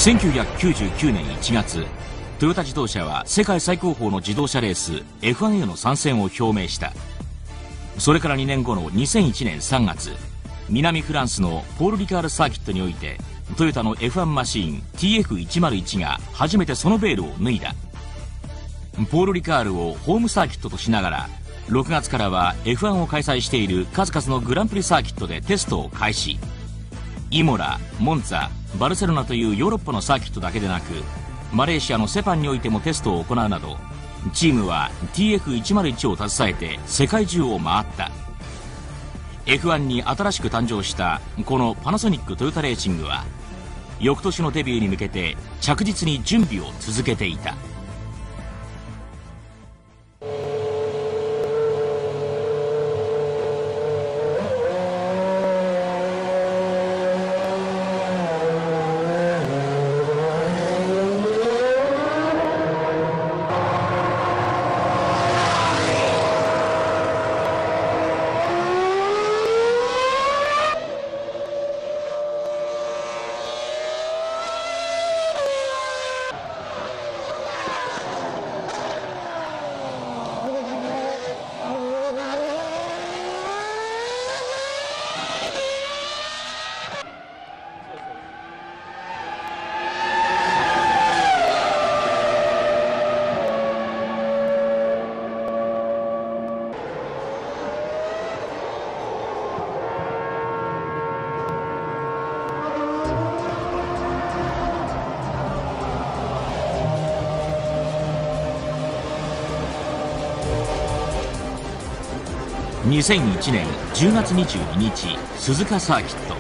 1999年1月、トヨタ自動車は世界最高峰の自動車レース F1 への参戦を表明した。それから2年後の2001年3月、南フランスのポール・リカールサーキットにおいてトヨタの F1 マシーン TF101 が初めてそのベールを脱いだ。ポール・リカールをホームサーキットとしながら、6月からは F1 を開催している数々のグランプリサーキットでテストを開始。イモラ、モンツァ、バルセロナというヨーロッパのサーキットだけでなく、マレーシアのセパンにおいてもテストを行うなど、チームは TF101 を携えて世界中を回った。 F1 に新しく誕生したこのパナソニックトヨタレーシングは、翌年のデビューに向けて着実に準備を続けていた。2001年10月22日、鈴鹿サーキット。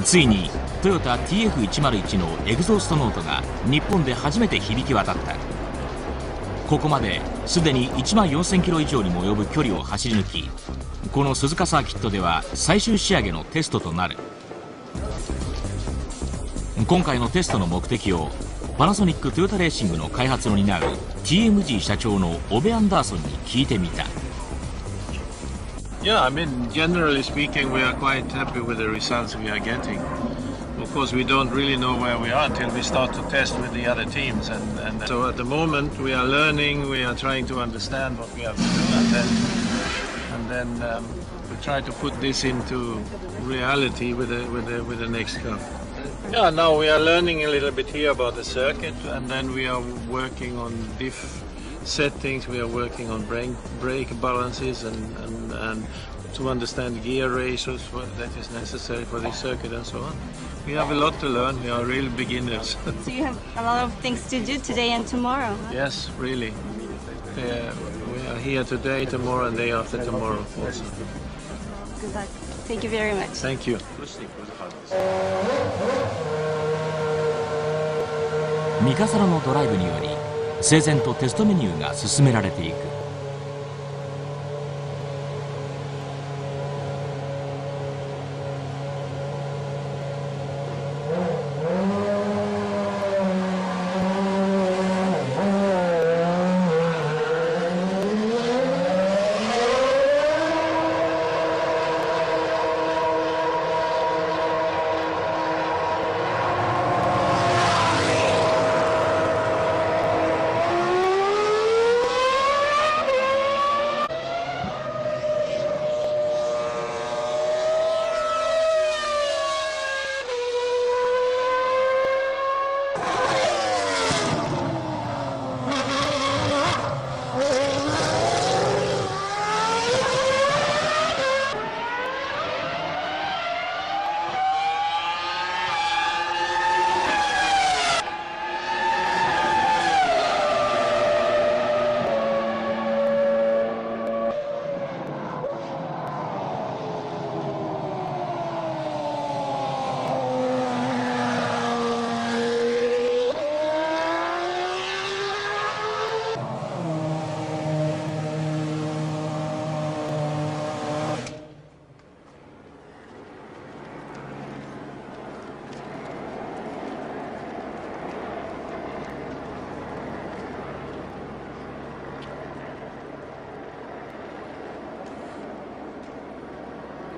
ついにトヨタ TF101 のエグゾーストノートが日本で初めて響き渡った。ここまですでに1万4000キロ以上にも及ぶ距離を走り抜き、この鈴鹿サーキットでは最終仕上げのテストとなる。今回のテストの目的をパナソニックトヨタレーシングの開発を担う TMG 社長のオベ・アンダーソンに聞いてみた。Yeah, I mean, generally speaking, we are quite happy with the results we are getting. Of course, we don't really know where we are until we start to test with the other teams. And so at the moment, we are learning, we are trying to understand what we have to do, and then we try to put this into reality with the next car. Yeah, now we are learning a little bit here about the circuit, and then we are working on diff settings. We are working on brake balances and to understand gear ratios, what that is necessary for this circuit and so on. We have a lot to learn. We are real beginners. So you have a lot of things to do today and tomorrow? Yes, really. We are here today, tomorrow, and day after tomorrow also. Good luck. Thank you very much. Thank you. ミカサロのドライブにより整然とテストメニューが進められていく。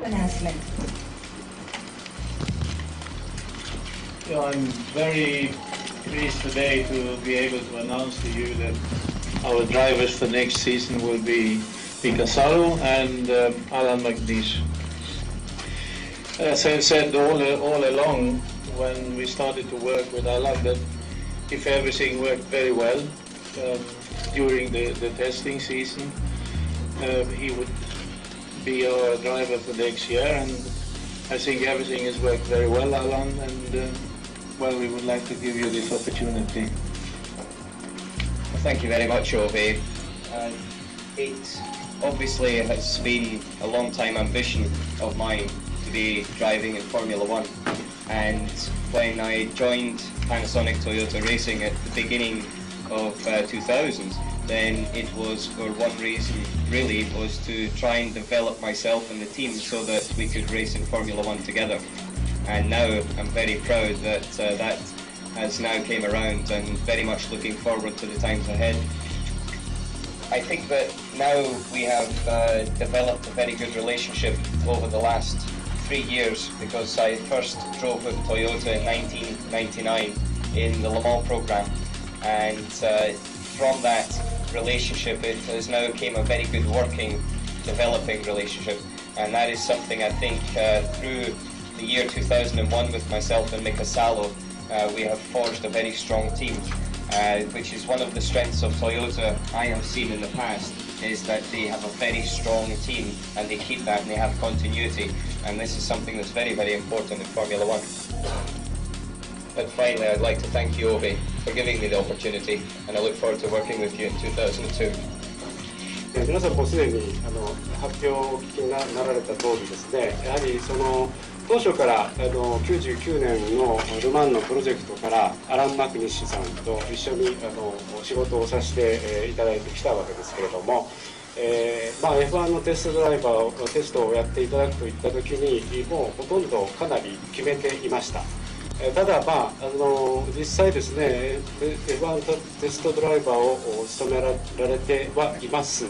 Announcement. Yeah, I'm very pleased today to be able to announce to you that our drivers for next season will be Mika Salo and Alan McNeish. As I said all along when we started to work with Alan, that if everything worked very well during the testing season, he would be our driver for next year, and I think everything has worked very well, Alan, and well, we would like to give you this opportunity. Well, thank you very much, Ove. It obviously has been a long time ambition of mine to be driving in Formula One, and when I joined Panasonic Toyota Racing at the beginning of 2000, then it was for one reason, really, it was to try and develop myself and the team so that we could race in Formula One together. And now I'm very proud that that has now came around, and very much looking forward to the times ahead. I think that now we have developed a very good relationship over the last 3 years, because I first drove with Toyota in 1999 in the Le Mans program, and from that relationship it has now came a very good working, developing relationship, and that is something I think through the year 2001 with myself and Mika Salo, we have forged a very strong team, which is one of the strengths of Toyota I have seen in the past, is that they have a very strong team and they keep that and they have continuity, and this is something that's very, very important in Formula One. But finally, I'd like to thank you, Ove, for giving me the opportunity, and I look forward to working with you in 2002. 皆さんもすでに発表をお聞きになられた通りですね、やはりその当初から99年のル・マンのプロジェクトからアラン・マクニッシュさんと一緒に仕事をさせていただいてきたわけですけれども、F1 のテストをやっていただくといった時にもうほとんどかなり決めていました。ただ実際ですね F1 テストドライバーを務められてはいます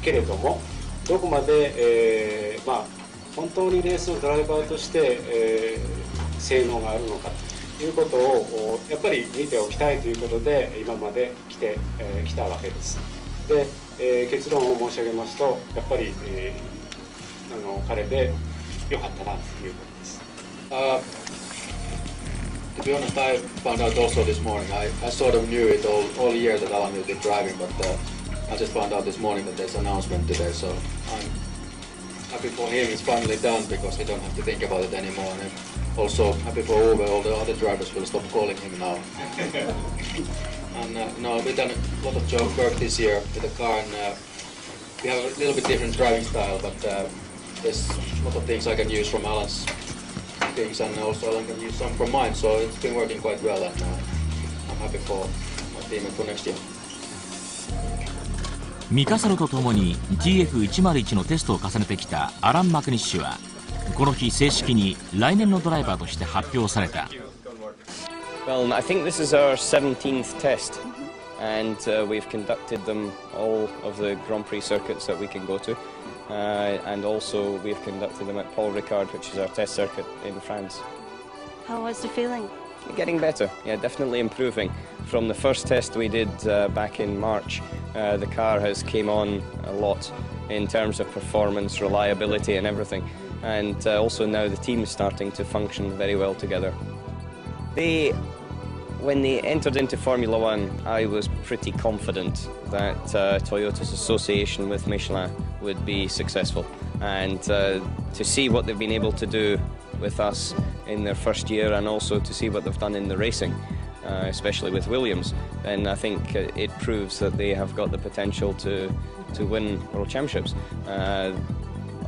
けれども、どこまで、本当にレースのドライバーとして、性能があるのかということをやっぱり見ておきたいということで今まで来たわけです。で、結論を申し上げますとやっぱり、彼で良かったなということです。To be honest, I found out also this morning. I sort of knew it all year that Alan will be driving, but I just found out this morning that there's an announcement today, so I'm happy for him. It's finally done because he don't have to think about it anymore. And also happy for Ove. All the other drivers will stop calling him now. And no, we've done a lot of work this year with the car, and we have a little bit different driving style, but there's a lot of things I can use from Alan's things, and also Alan can use some from mine, so it's been working quite well, and I'm happy for my team and for next year. ミカサロとともに TF101 のテストを重ねてきたアラン・マクニッシュはこの日正式に来年のドライバーとして発表された。 Well, I think this is our 17th test, and we've conducted them all of the Grand Prix circuits that we can go to, and also we've conducted them at Paul Ricard, which is our test circuit in France. How was the feeling? Getting better, yeah, definitely improving. From the first test we did back in March, the car has came on a lot in terms of performance, reliability and everything, and also now the team is starting to function very well together. When they entered into Formula One, I was pretty confident that Toyota's association with Michelin would be successful, and to see what they've been able to do with us in their first year, and also to see what they've done in the racing, especially with Williams, then I think it proves that they have got the potential to win World Championships.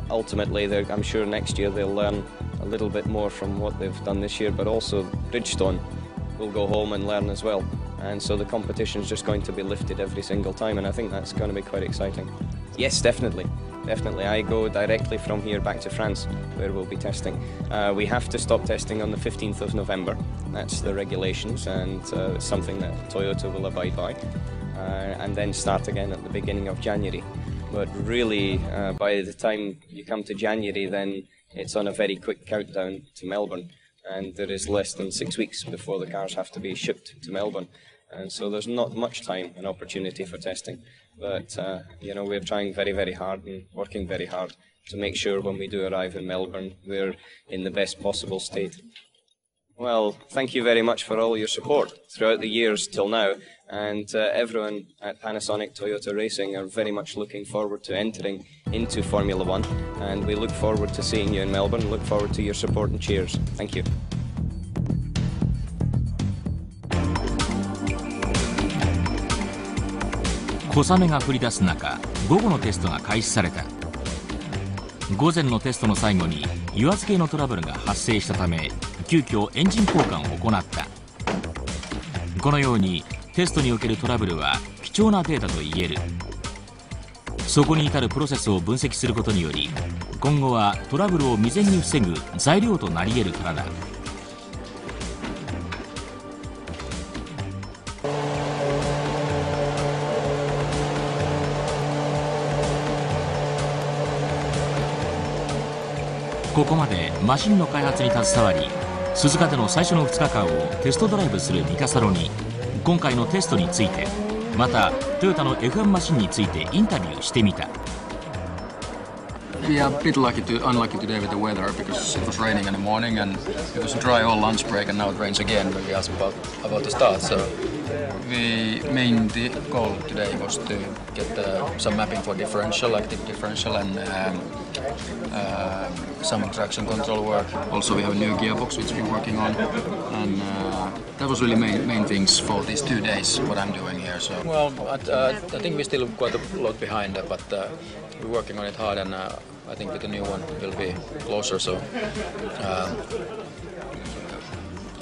Ultimately, I'm sure next year they'll learn a little bit more from what they've done this year, but also Bridgestone will go home and learn as well, and so the competition is just going to be lifted every single time, and I think that's going to be quite exciting. Yes, definitely. I go directly from here back to France, where we'll be testing. We have to stop testing on the 15th of November. That's the regulations, and it's something that Toyota will abide by, and then start again at the beginning of January. But really, by the time you come to January, then it's on a very quick countdown to Melbourne. and there is less than 6 weeks before the cars have to be shipped to Melbourne. And so there's not much time and opportunity for testing. But, we're trying very, very hard and working very hard to make sure when we do arrive in Melbourne, we're in the best possible state. Well, thank you very much for all your support throughout the years till now. And everyone at Panasonic Toyota Racing are very much looking forward to entering into Formula One. And we look forward to seeing you in Melbourne. Look forward to your support and cheers. Thank you. 小雨が降り出す中、午後のテストが開始された。午前のテストの最後に油圧系のトラブルが発生したため、急遽エンジン交換を行った。このようにテストにおけるトラブルは貴重なデータと言える。そこに至るプロセスを分析することにより、今後はトラブルを未然に防ぐ材料となり得るからだ。ここまでマシンの開発に携わり、鈴鹿での最初の2日間をテストドライブするミカサロに、今回のテストについて、またトヨタの F1 マシンについてインタビューしてみた。We are a bit unlucky today with the weather because it was raining in the morning and it was dry all lunch break and now it rains again when we asked about the start. So the main goal today was to get some mapping for differential, active differential, and some traction control work. Also we have a new gearbox which we're working on, and that was really main things for these 2 days what I'm doing here. So well, I think we're still quite a lot behind, but we're working on it hard, and I think with the new one we'll be closer. So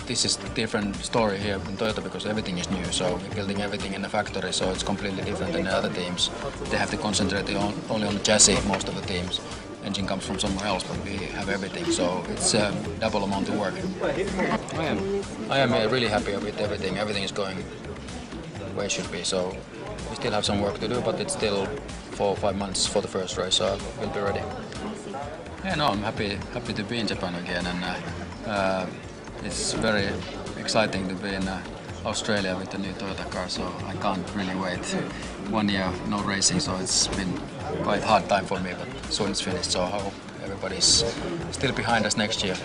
this is a different story here in Toyota because everything is new. So we're building everything in the factory, so it's completely different than the other teams. They have to concentrate only on the chassis, most of the teams. Engine comes from somewhere else, but we have everything, so it's a double amount of work. I am really happy with everything. Everything is going where it should be, so we still have some work to do, but it's still 4 or 5 months for the first race, so we'll be ready. Yeah, no, I'm happy to be in Japan again, and it's very exciting to be in Australia with the new Toyota car, so I can't really wait. 1 year no racing, so it's been quite hard time for me, but soon it's finished, so I hope everybody's still behind us next year.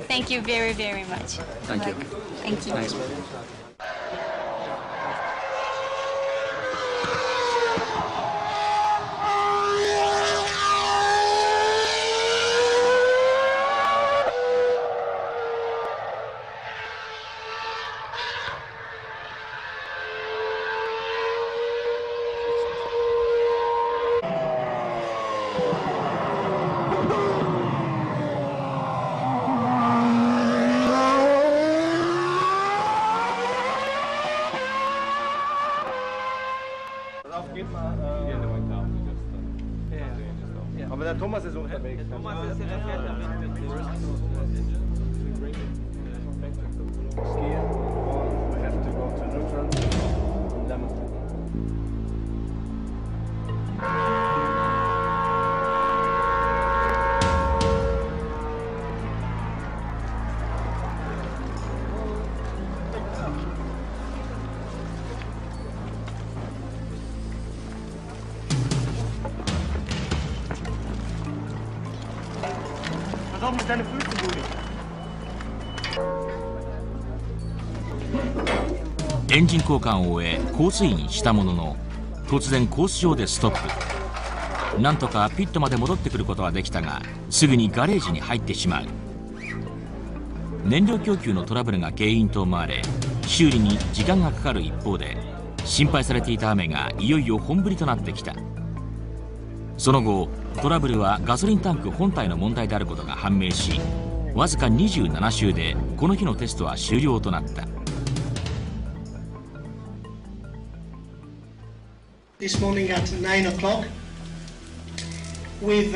Thank you very, very much. Thank you. Thank you. Thanks. Aber der Thomas ist unterwegs. Thomas ist in der Fährt damit. Skiing, we have to go to neutral and lemon. Pass auf mit deinen Füßen, Rudi. エンジン交換を終えコースインしたものの、突然コース上でストップ。なんとかピットまで戻ってくることはできたが、すぐにガレージに入ってしまう。燃料供給のトラブルが原因と思われ、修理に時間がかかる一方で、心配されていた雨がいよいよ本降りとなってきた。その後トラブルはガソリンタンク本体の問題であることが判明し、わずか27周でこの日のテストは終了となった。This morning at 9 o'clock, with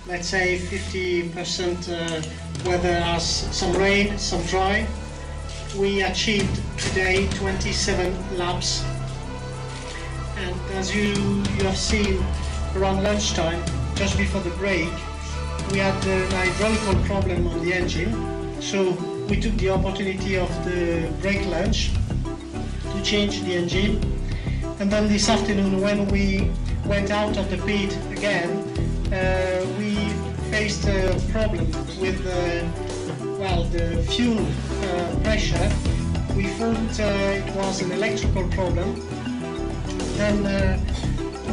let's say 50% weather as some rain, some dry, we achieved today 27 laps. And as you have seen around lunchtime, just before the break, we had an hydraulical problem on the engine, so we took the opportunity of the brake launch to change the engine. And then this afternoon, when we went out of the pit again, we faced a problem with the fuel pressure. We thought it was an electrical problem. Then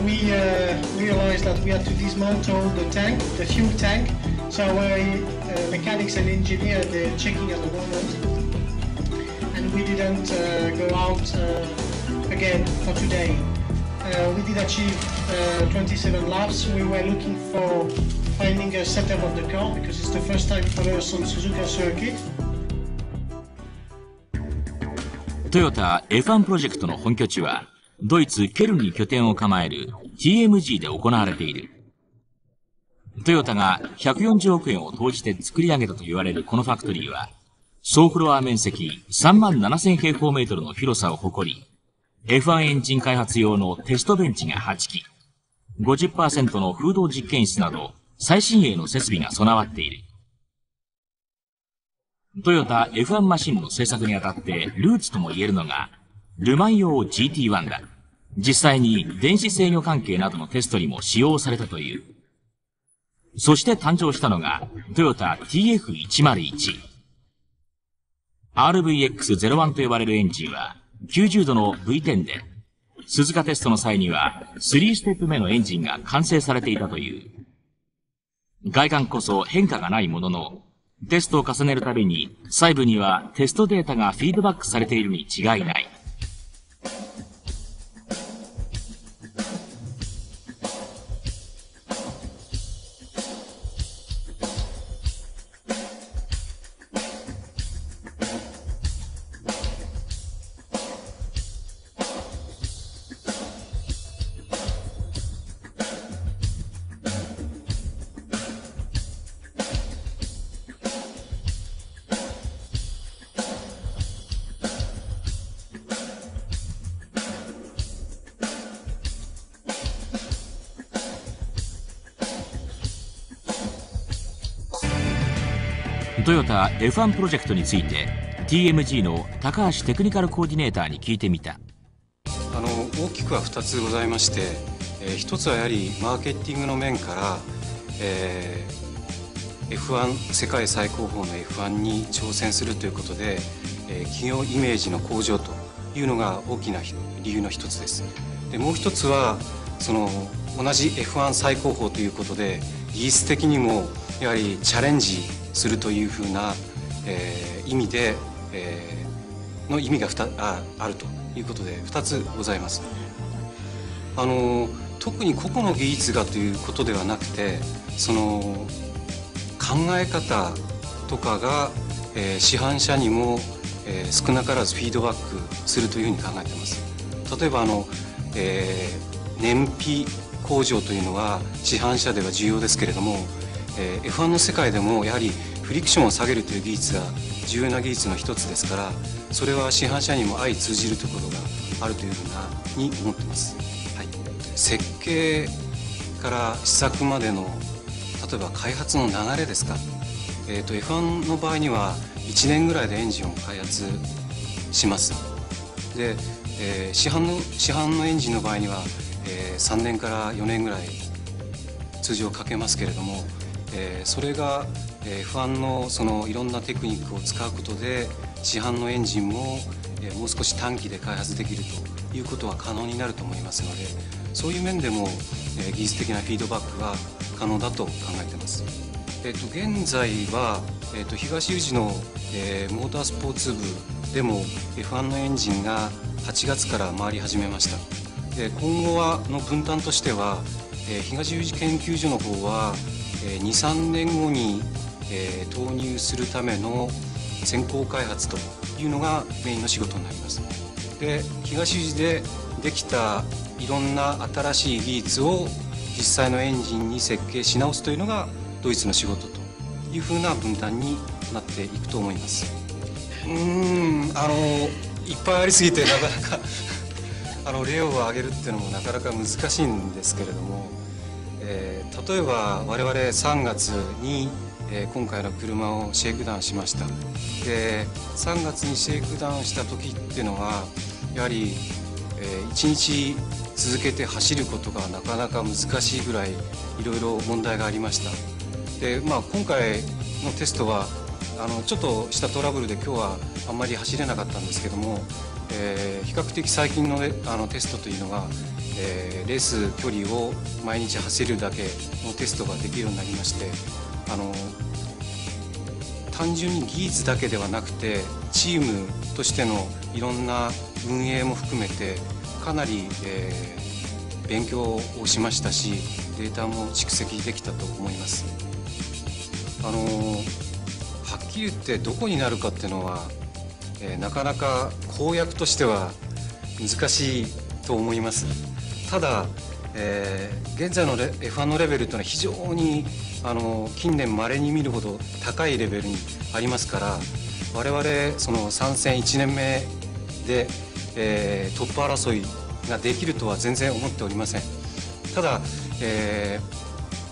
we realized that we had to dismantle the tank, the fuel tank. So our mechanics and engineer, they're checking at the moment. And we didn't go out again for today. We did achieve 27 laps. We were looking for finding a setup of the car because it's the first time for us on Suzuka circuit. トヨタ F1 プロジェクトの本拠地はドイツケルンに拠点を構える TMG で行われている。トヨタが140億円を投じて作り上げたと言われるこのファクトリーは総フロア面積37,000平方メートルの広さを誇り、F1 エンジン開発用のテストベンチが8機、50% の風洞実験室など最新鋭の設備が備わっている。トヨタ F1 マシンの製作にあたってルーツとも言えるのが、ルマン用 GT1 だ。実際に電子制御関係などのテストにも使用されたという。そして誕生したのがトヨタ TF101。RVX01 と呼ばれるエンジンは90度の V10 で、鈴鹿テストの際には3ステップ目のエンジンが完成されていたという。外観こそ変化がないものの、テストを重ねるたびに細部にはテストデータがフィードバックされているに違いない。トヨタ F1 プロジェクトについて TMG の高橋テクニカルコーディネーターに聞いてみた。大きくは2つございまして、1つはやはりマーケティングの面から、F1 世界最高峰の F1 に挑戦するということで、企業イメージの向上というのが大きな理由の一つです。でもう一つはその同じ F1 最高峰ということで技術的にもやはりチャレンジするというふうな、意味で、の意味があるということで2つございます。特に個々の技術がということではなくて、その考え方とかが、市販車にも、少なからずフィードバックするというふうに考えています。例えば燃費向上というのは市販車では重要ですけれども、F1 の世界でもやはりフリクションを下げるという技術が重要な技術の一つですから、それは市販車にも相通じるところがあるというふうに思っています。はい、設計から試作までの例えば開発の流れですか。F1 の場合には1年ぐらいでエンジンを開発します。で、市販のエンジンの場合には、3年から4年ぐらい通常かけますけれども、それが F1 のそのいろんなテクニックを使うことで市販のエンジンももう少し短期で開発できるということは可能になると思いますので、そういう面でも技術的なフィードバックは可能だと考えています。現在は東宇治のモータースポーツ部でも F1 のエンジンが8月から回り始めました。今後の分担としては東宇治研究所の方は2、3年後に投入するための先行開発というのがメインの仕事になります。で、東宇治でできたいろんな新しい技術を実際のエンジンに設計し直すというのがドイツの仕事というふうな分担になっていくと思います。いっぱいありすぎてなかなか例を挙げるっていうのもなかなか難しいんですけれども、例えば我々3月に、今回の車をシェイクダウンしました。で3月にシェイクダウンした時っていうのはやはり、1日続けて走ることがなかなか難しいぐらいいろいろ問題がありました。で、今回のテストはちょっとしたトラブルで今日はあんまり走れなかったんですけども、比較的最近の、テストというのが、レース距離を毎日走るだけのテストができるようになりまして、単純に技術だけではなくてチームとしてのいろんな運営も含めてかなり、勉強をしましたし、データも蓄積できたと思います。はっきり言ってどこになるかっていうのは、なかなか公約としては難しいと思います。ただ、現在のF1のレベルというのは非常に近年稀に見るほど高いレベルにありますから、我々その参戦1年目で、トップ争いができるとは全然思っておりません。ただ、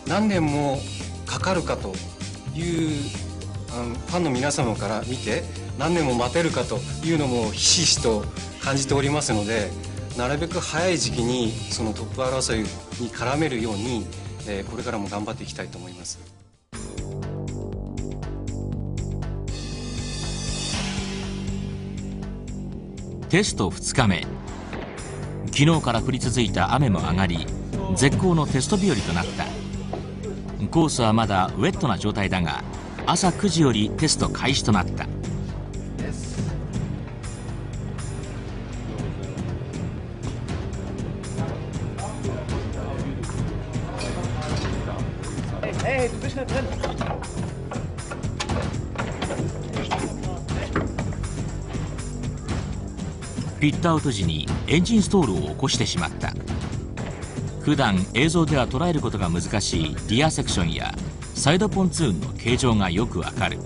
何年もかかるかというファンの皆様から見て何年も待てるかというのもひしひしと感じておりますので、なるべく早い時期にそのトップ争いに絡めるように、これからも頑張っていきたいと思います。テスト2日目、昨日から降り続いた雨も上がり絶好のテスト日和となった。コースはまだウェットな状態だが朝9時よりテスト開始となった。ピットアウト時にエンジンストールを起こしてしまった。普段映像では捉えることが難しいリアセクションやサイドポンツーンの形状がよくわかる。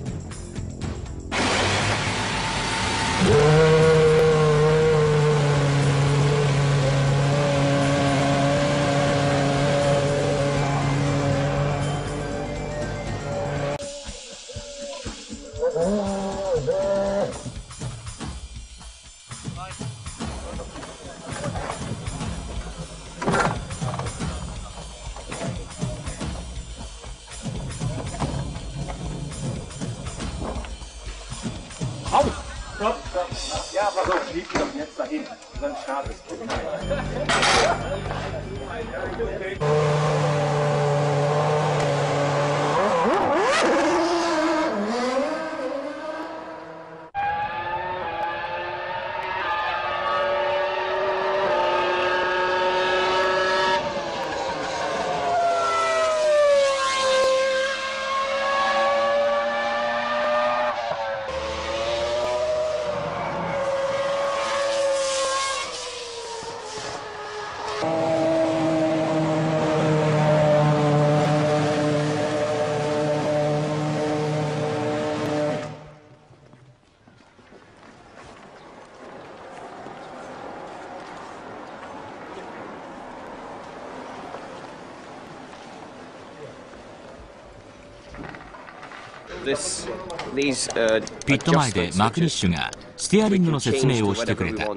ピット前でマクニッシュがステアリングの説明をしてくれた。ス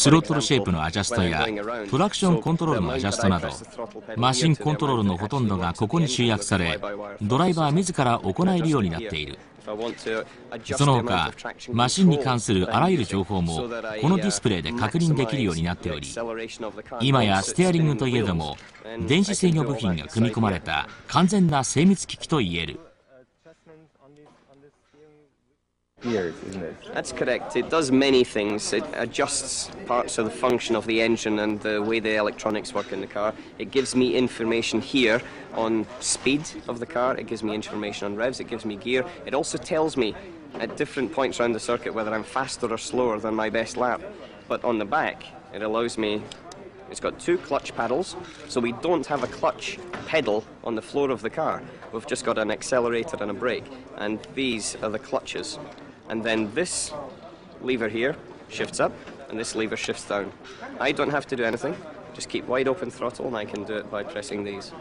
ロットルシェイプのアジャストやトラクションコントロールのアジャストなど、マシンコントロールのほとんどがここに集約され、ドライバー自ら行えるようになっている。その他マシンに関するあらゆる情報もこのディスプレイで確認できるようになっており、今やステアリングといえども電子制御部品が組み込まれた完全な精密機器といえる。That's correct. It does many things. It adjusts parts of the function of the engine and the way the electronics work in the car. It gives me information here on speed of the car. It gives me information on revs. It gives me gear. It also tells me at different points around the circuit whether I'm faster or slower than my best lap. But on the back, it allows me... It's got two clutch paddles, so we don't have a clutch pedal on the floor of the car. We've just got an accelerator and a brake, and these are the clutches. And then this lever here shifts up, and this lever shifts down. I don't have to do anything, just keep wide open throttle and I can do it by pressing these.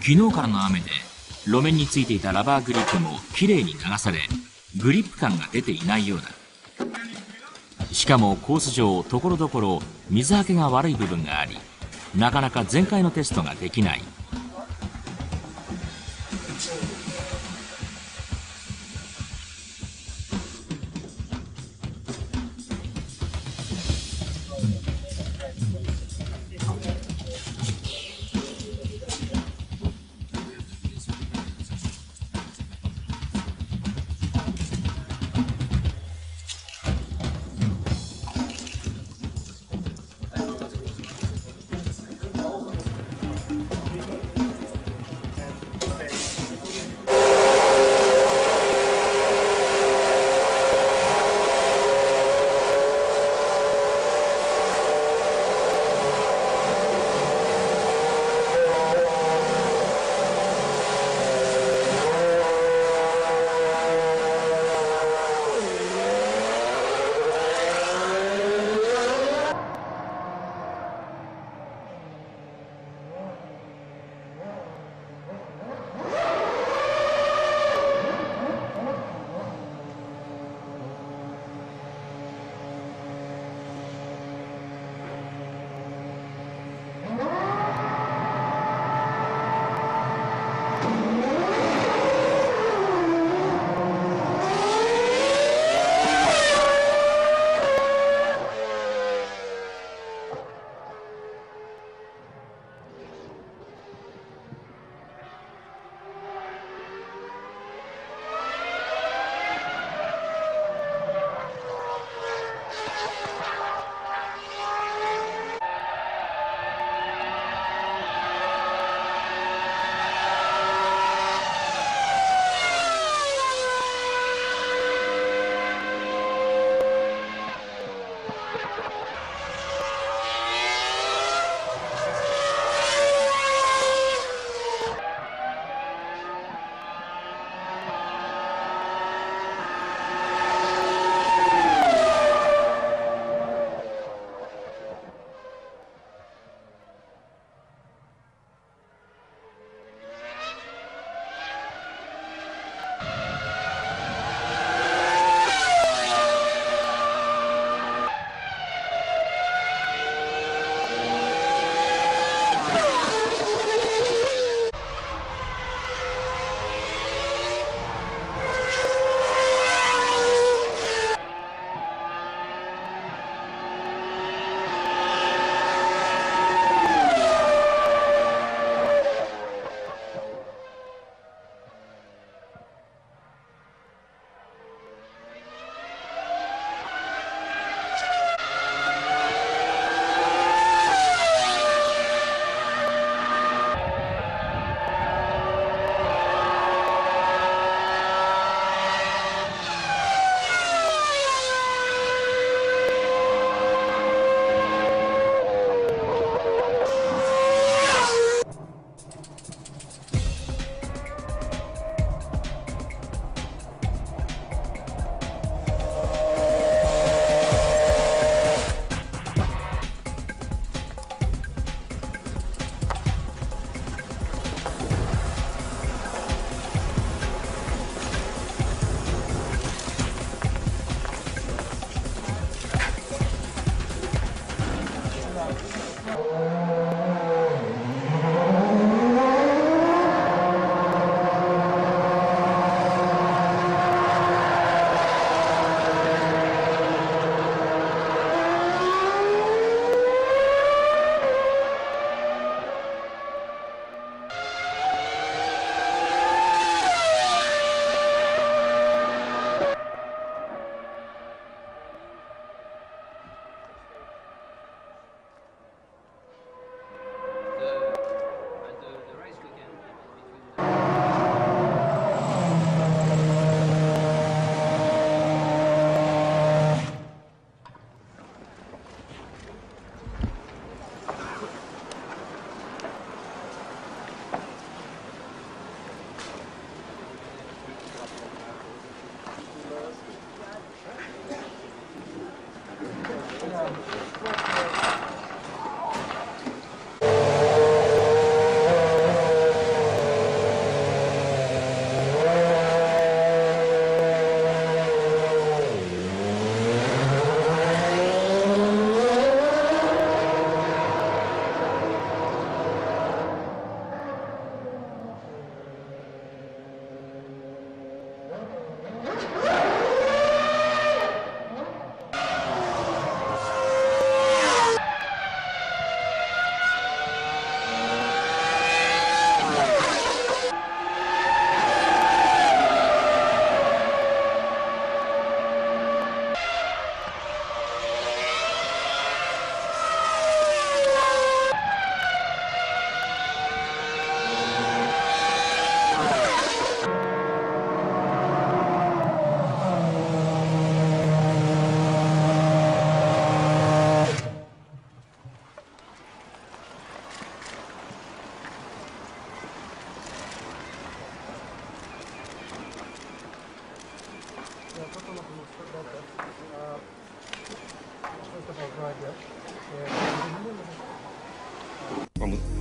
昨日からの雨で路面についていたラバーグリップもきれいに流され、グリップ感が出ていないようだ。しかもコース上ところどころ水はけが悪い部分があり、なかなか全開のテストができない。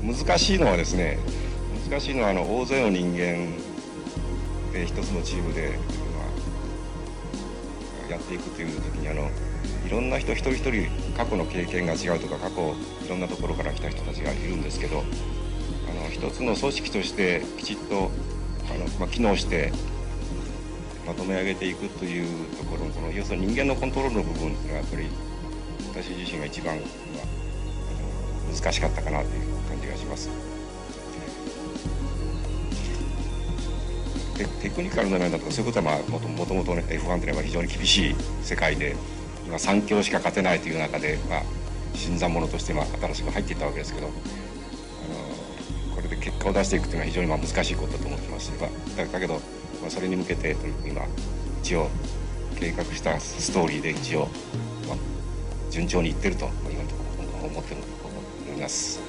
難しいのはですね、大勢の人間で一つのチームで、やっていくという時にいろんな人一人一人過去の経験が違うとか、過去いろんなところから来た人たちがいるんですけど、一つの組織としてきちっと機能してまとめ上げていくというところの要するに人間のコントロールの部分っていうのはやっぱり私自身が一番、難しかったかなという感じがします。テクニカルな面だとかそういうことはもともとね F1 というのは非常に厳しい世界で今3強しか勝てないという中で、新参者として新しく入っていったわけですけど、これで結果を出していくというのは非常に難しいことだと思ってますし、だけど、それに向けて今一応計画したストーリーで一応、順調にいってると今のところ思ってると思います。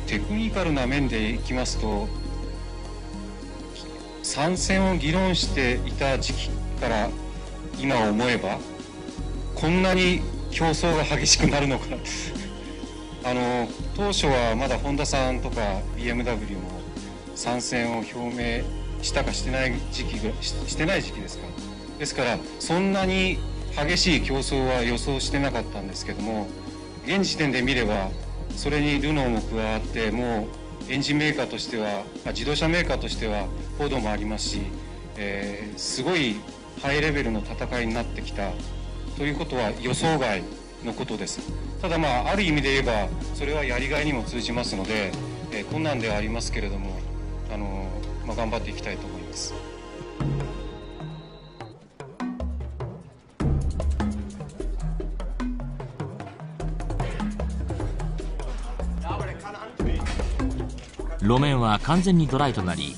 テクニカルな面でいきますと、参戦を議論していた時期から今思えばこんなに競争が激しくなるのかな当初はまだホンダさんとか BMW も参戦を表明したかしてない時期ですか。ですからそんなに激しい競争は予想してなかったんですけども、現時点で見ればそれにルノーも加わって、もうエンジンメーカーとしては自動車メーカーとしてはフォードもありますし、すごいハイレベルの戦いになってきたということは予想外のことです。ただある意味で言えばそれはやりがいにも通じますので、困難ではありますけれども頑張っていきたいと思います。路面は完全にドライとなり、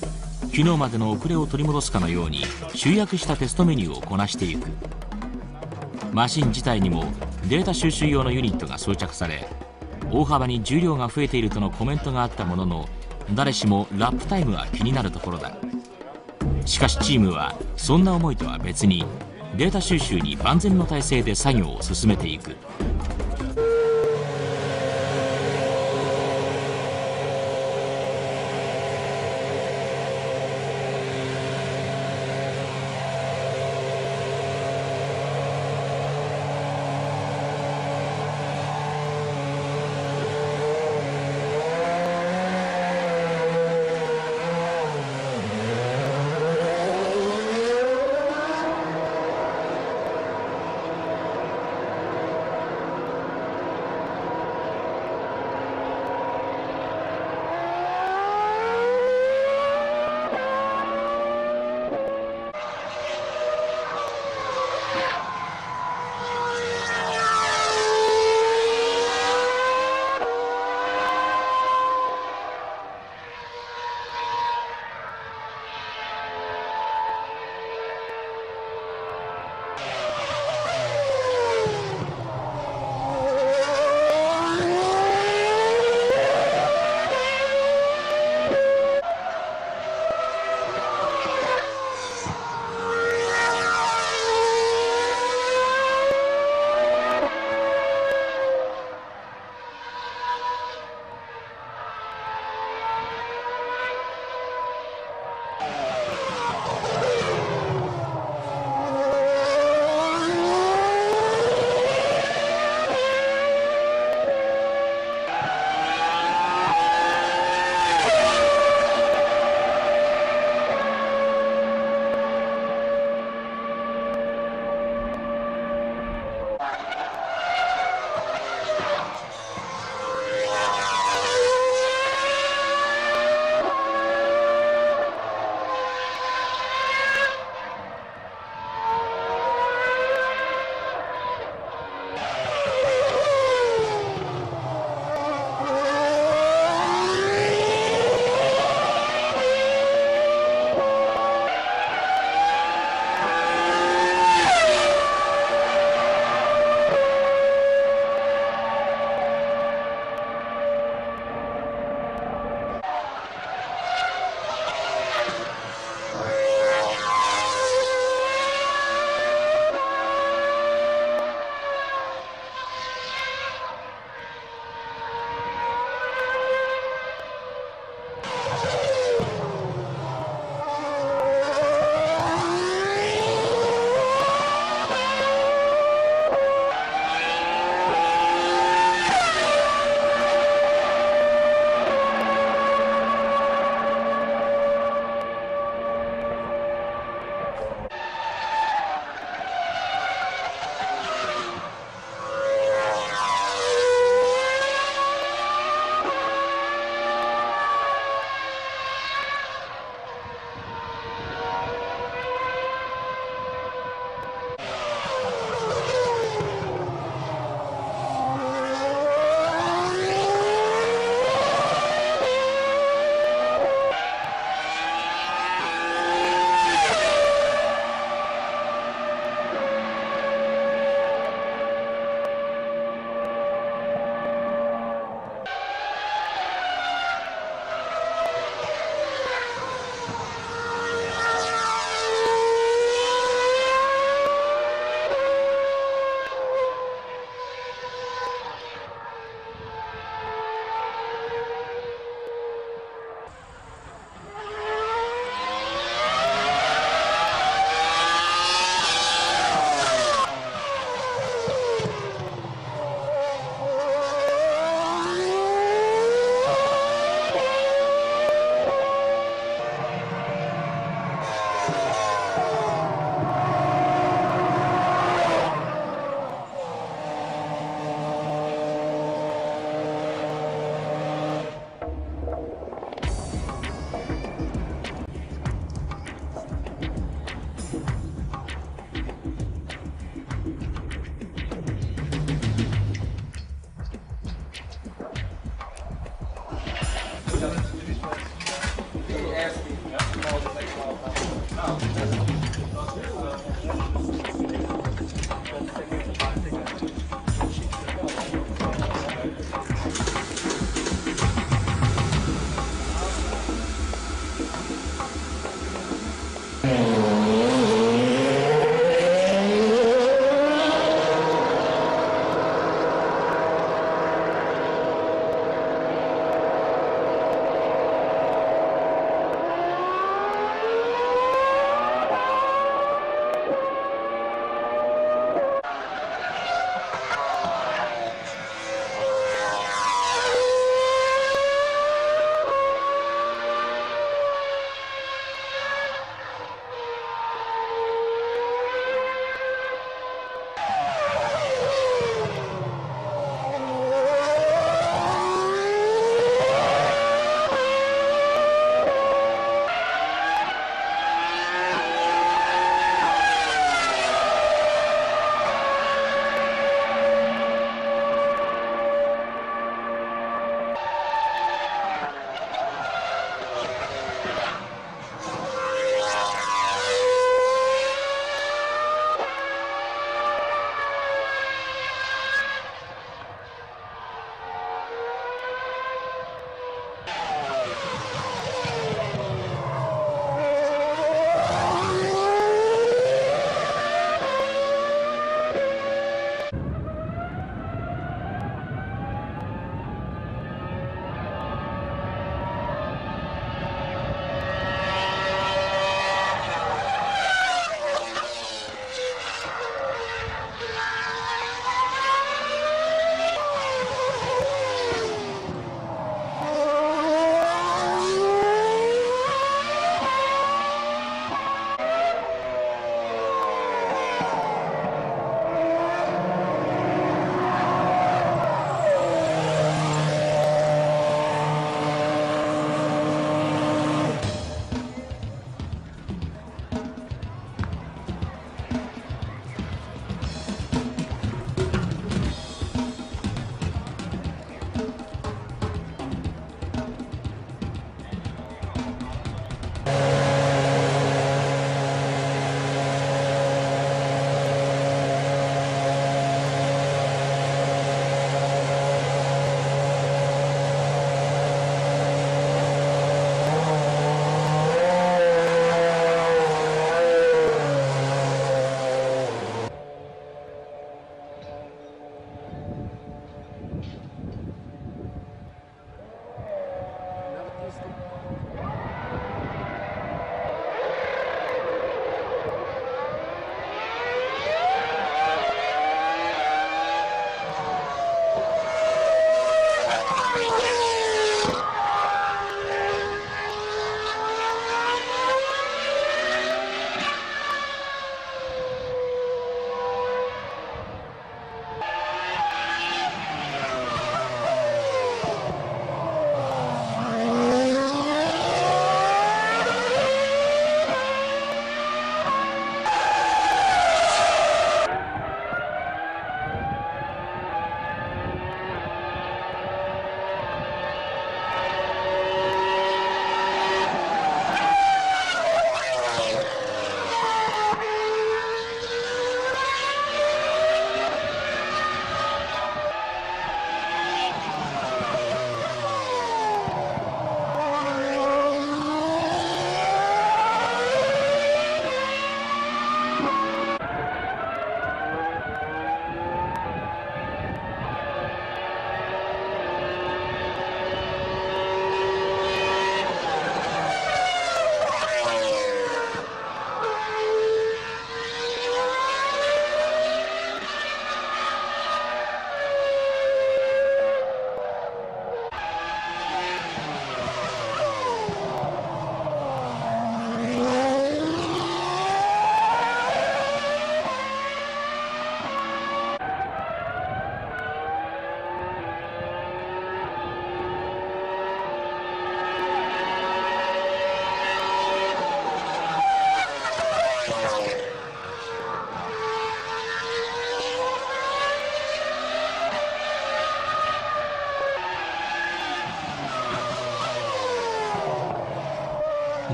昨日までの遅れを取り戻すかのように集約したテストメニューをこなしていく。マシン自体にもデータ収集用のユニットが装着され、大幅に重量が増えているとのコメントがあったものの、誰しもラップタイムは気になるところだ。しかしチームはそんな思いとは別にデータ収集に万全の体制で作業を進めていく。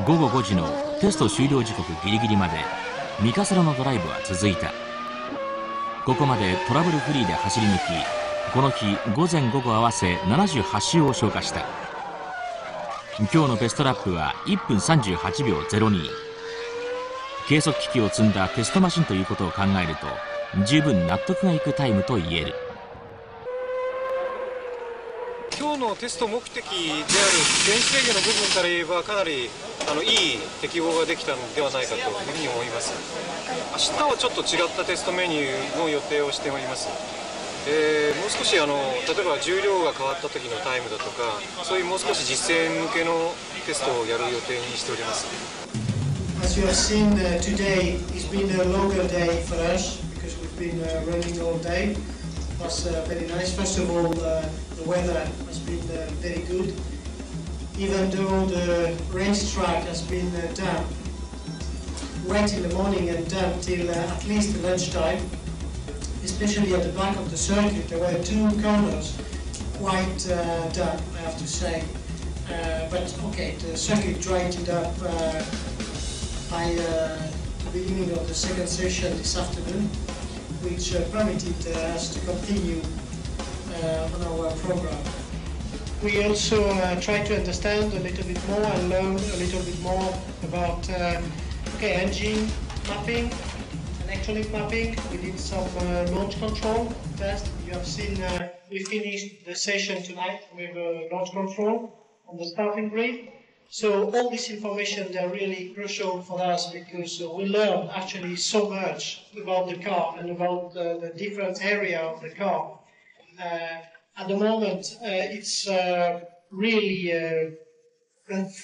午後5時のテスト終了時刻ギリギリまでミカサロのドライブは続いた。ここまでトラブルフリーで走り抜き、この日午前午後合わせ78周を消化した。今日のベストラップは1分38秒02。計測機器を積んだテストマシンということを考えると十分納得がいくタイムと言える。今日のテスト目的である電子制御の部分から言えばかなりいい適合ができたのではないかというふうに思います。明日はちょっと違ったテストメニューの予定をしております。もう少し例えば重量が変わった時のタイムだとか、そういうもう少し実践向けのテストをやる予定にしております。As you have seen today, it's been a longer day for us because we've been running all day. It was very nice. First of all, the weather has been very good. Even though the racetrack has been damp, wet in the morning and damp till at least lunchtime. Especially at the back of the circuit, there were two corners quite damp, I have to say. But okay, the circuit dried it up by the beginning of the second session this afternoon, which permitted us to continue on our program. We also try to understand a little bit more and learn a little bit more about engine mapping, electronic mapping. We did some launch control test. You have seen we finished the session tonight with launch control on the starting grid. So all this information, they're really crucial for us because we learn actually so much about the car and about the different area of the car. At the moment, it's really a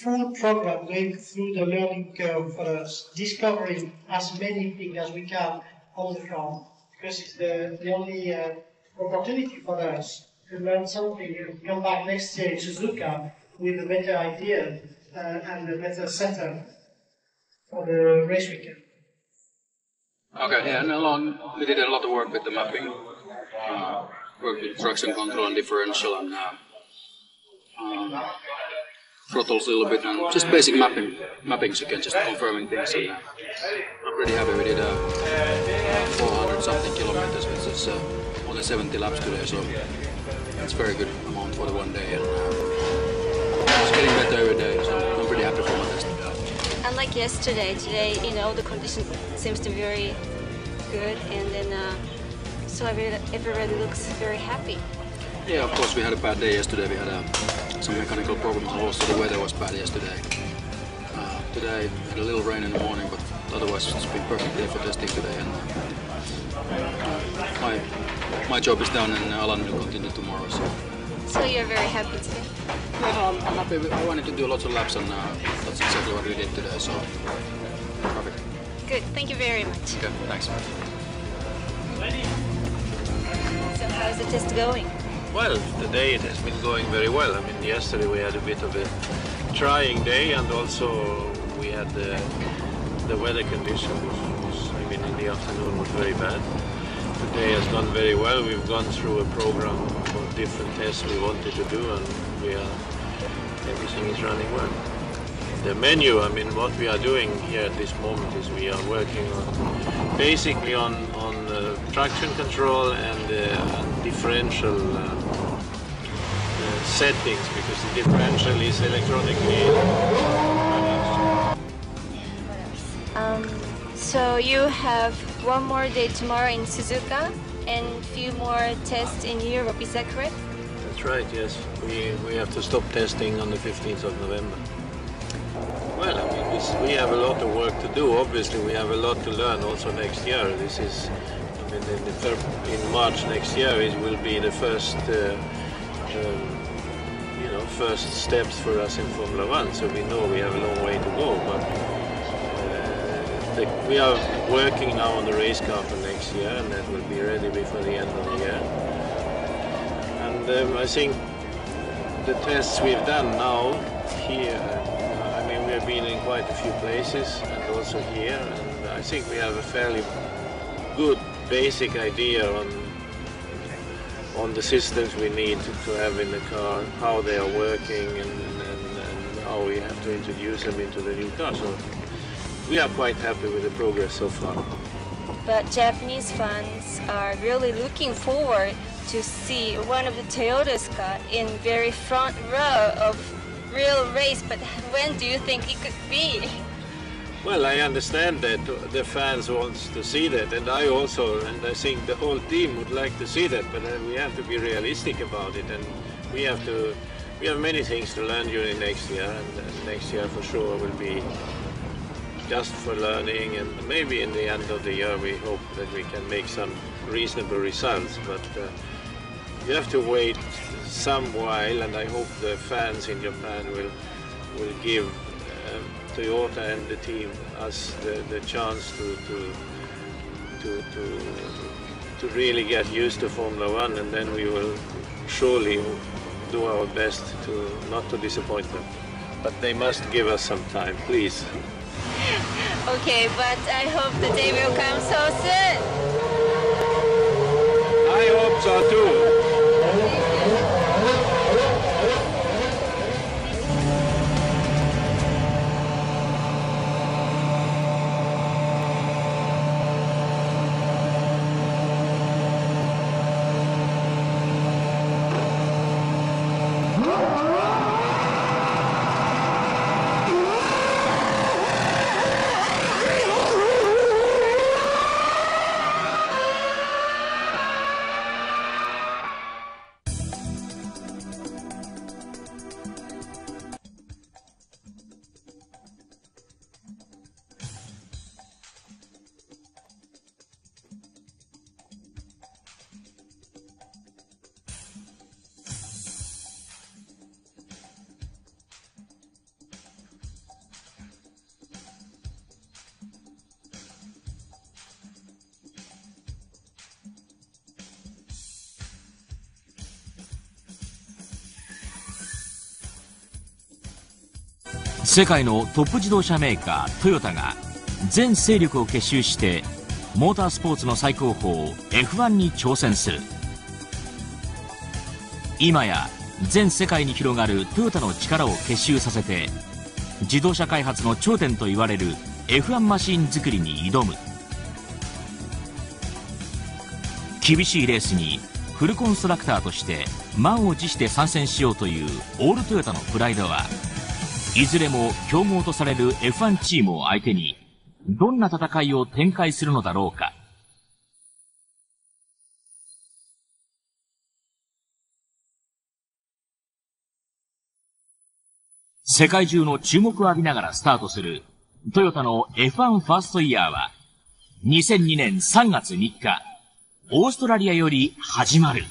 full program going through the learning curve for us, discovering as many things as we can on the car, because it's the only opportunity for us to learn something and come back next year in Suzuka with a better idea and a better setup for the race weekend. Okay, yeah, and we did a lot of work with the mapping, worked with traction control and differential and throttles a little bit, and just basic mappings again, just confirming things. And I'm pretty happy. We did 400 something kilometers, which is only 70 laps today, so it's a very good amount for the one day. And it's getting better every day, so I'm pretty happy for my test. Unlike yesterday, today, the condition seems to be very good, and then so everybody looks very happy. Yeah, of course we had a bad day yesterday. We had some mechanical problems. Also, the weather was bad yesterday. Today we had a little rain in the morning, but otherwise it's been a perfect day for testing today. And my job is done, and Alan will continue tomorrow. So you're very happy today? Yeah, I'm happy. I wanted to do lots of laps, and that's exactly what we did today. So perfect. Good. Thank you very much. Okay, thanks. So how's the test going? Well, today it has been going very well. I mean, yesterday we had a bit of a trying day, and also we had the weather conditions, which in the afternoon was very bad. Today has gone very well. We've gone through a program of different tests we wanted to do, and everything is running well. The menu, what we are doing here at this moment is we are working on basically on traction control and differential settings, because the differential is electronically. So you have one more day tomorrow in Suzuka and a few more tests in Europe, is that correct? That's right, yes. We have to stop testing on the 15th of November. Well, we have a lot of work to do. Obviously, we have a lot to learn also next year. This is, in March next year, it will be the first, first steps for us in Formula One. So we know we have a long way to go, but we are working now on the race car for next year, and that will be ready before the end of the year. And I think the tests we've done now here, we have been in quite a few places, and also here, and I think we have a fairly good basic idea on the systems we need to have in the car, how they are working, and how we have to introduce them into the new car. So we are quite happy with the progress so far. But Japanese fans are really looking forward to see one of the Toyota's car in very front row of real race. But when do you think it could be? Well, I understand that the fans want to see that, and I also, and I think the whole team would like to see that, but we have to be realistic about it, and we have many things to learn during next year, and next year for sure will be just for learning, and maybe in the end of the year we hope that we can make some reasonable results, but you have to wait some while, and I hope the fans in Japan will give Toyota and the team us the chance to really get used to Formula One, and then we will surely do our best not to disappoint them. But they must give us some time, please. Okay, but I hope the day will come so soon. I hope so too.世界のトップ自動車メーカートヨタが全勢力を結集してモータースポーツの最高峰 F1 に挑戦する。今や全世界に広がるトヨタの力を結集させて自動車開発の頂点といわれる F1 マシン作りに挑む。厳しいレースにフルコンストラクターとして満を持して参戦しようというオールトヨタのプライドはいずれも強豪とされる F1 チームを相手にどんな戦いを展開するのだろうか。世界中の注目を浴びながらスタートするトヨタの F1 ファーストイヤーは2002年3月3日オーストラリアより始まる。